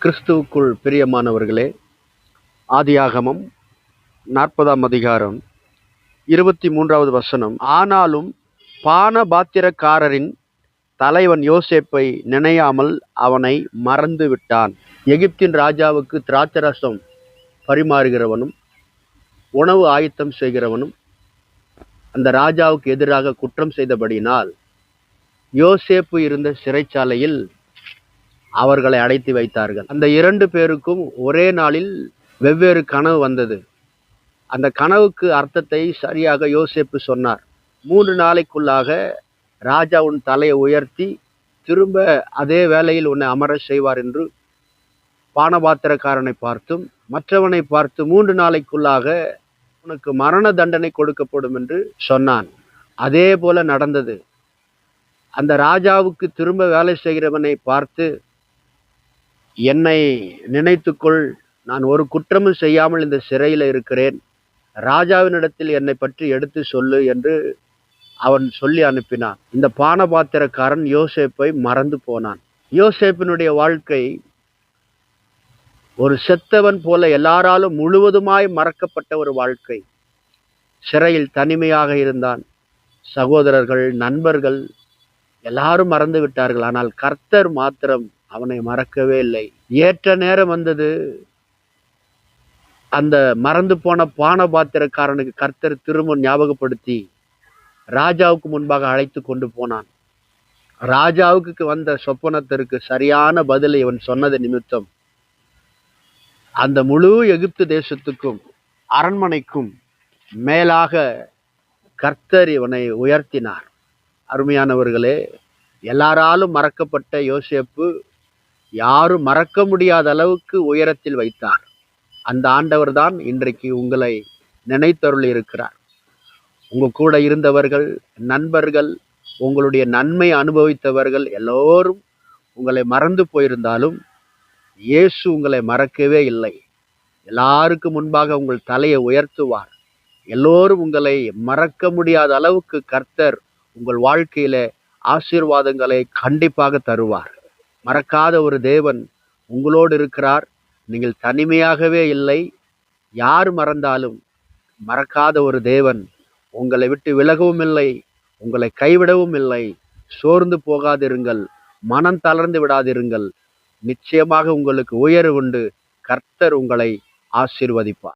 கிறிஸ்துவுக்குள் பிரியமானவர்களே, ஆதியாகமம் 40ஆம் அதிகாரம் 23வது வசனம். ஆனாலும் பானபாத்திரக்காரரின் தலைவன் யோசேப்பை நினையாமல் அவனை மறந்து விட்டான். எகிப்தின் ராஜாவுக்கு திராட்சரசம் பரிமாறுகிறவனும் உணவு ஆயத்தம் செய்கிறவனும் அந்த ராஜாவுக்கு எதிராக குற்றம் செய்தபடியினால் யோசேப்பு இருந்த சிறைச்சாலையில் அவர்களை அடைத்து வைத்தார்கள். அந்த 2 பேருக்கும் ஒரே நாளில் வெவ்வேறு கனவு வந்தது. அந்த கனவுக்கு அர்த்தத்தை சரியாக யோசேப்பு சொன்னார். 3 நாளைக்குள்ளாக ராஜா உன் தலையை உயர்த்தி திரும்ப அதே வேளையில் உன்னை அமர செய்வார் என்று பானபாத்திரக்காரனை பார்த்தும் மற்றவனை பார்த்து 3 நாளைக்குள்ளாக உனக்கு மரண தண்டனை கொடுக்கப்படும் என்று சொன்னான். அதே போல நடந்தது. அந்த ராஜாவுக்கு திரும்ப வேலை செய்கிறவனை பார்த்து, என்னை நினைத்துக்கொள், நான் ஒரு குற்றமும் செய்யாமல் இந்த சிறையில் இருக்கிறேன், ராஜாவினிடத்தில் என்னை பற்றி எடுத்து சொல்லு என்று அவன் சொல்லி அனுப்பினான். இந்த பானபாத்திரக்காரன் யோசேப்பை மறந்து போனான். யோசேப்பினுடைய வாழ்க்கை ஒரு செத்தவன் போல எல்லாராலும் முழுவதுமாய் மறக்கப்பட்ட ஒரு வாழ்க்கை. சிறையில் தனிமையாக இருந்தான். சகோதரர்கள், நண்பர்கள் எல்லாரும் மறந்து விட்டார்கள். ஆனால் கர்த்தர் மாத்திரம் அவனை மறக்கவே இல்லை. ஏற்ற நேரம் வந்தது. அந்த மறந்து போன பானபாத்திரக்காரனுக்கு கர்த்தர் திரும்ப ஞாபகப்படுத்தி ராஜாவுக்கு முன்பாக அழைத்து கொண்டு போனான். ராஜாவுக்கு வந்த சொப்பனத்திற்கு சரியான பதிலை இவன் சொன்னது நிமித்தம் அந்த முழு எகிப்து தேசத்துக்கும் அரண்மனைக்கும் மேலாக கர்த்தர் இவனை உயர்த்தினார். அருமையானவர்களே, எல்லாராலும் மறக்கப்பட்ட யோசேப்பு யாரும் மறக்க முடியாத அளவுக்கு உயரத்தில் வைத்தார். அந்த ஆண்டவர் தான் இன்றைக்கு உங்களை நினைத்தருளி இருக்கிறார். உங்க கூட இருந்தவர்கள், நண்பர்கள், உங்களுடைய நன்மை அனுபவித்தவர்கள் எல்லோரும் உங்களை மறந்து போயிருந்தாலும் இயேசு உங்களை மறக்கவே இல்லை. எல்லாருக்கும் முன்பாக உங்கள் தலையை உயர்த்துவார். எல்லோரும் உங்களை மறக்க முடியாத அளவுக்கு கர்த்தர் உங்கள் வாழ்க்கையில ஆசீர்வாதங்களை கண்டிப்பாக தருவார். மறக்காத ஒரு தேவன் உங்களோடு இருக்கிறார். நீங்கள் தனிமையாகவே இல்லை. யார் மறந்தாலும் மறக்காத ஒரு தேவன் உங்களை விட்டு விலகவும் இல்லை, உங்களை கைவிடவும் இல்லை. சோர்ந்து போகாதிருங்கள், மனம் தளர்ந்து விடாதிருங்கள். நிச்சயமாக உங்களுக்கு உயர்வு உண்டு. கர்த்தர் உங்களை ஆசீர்வதிப்பார்.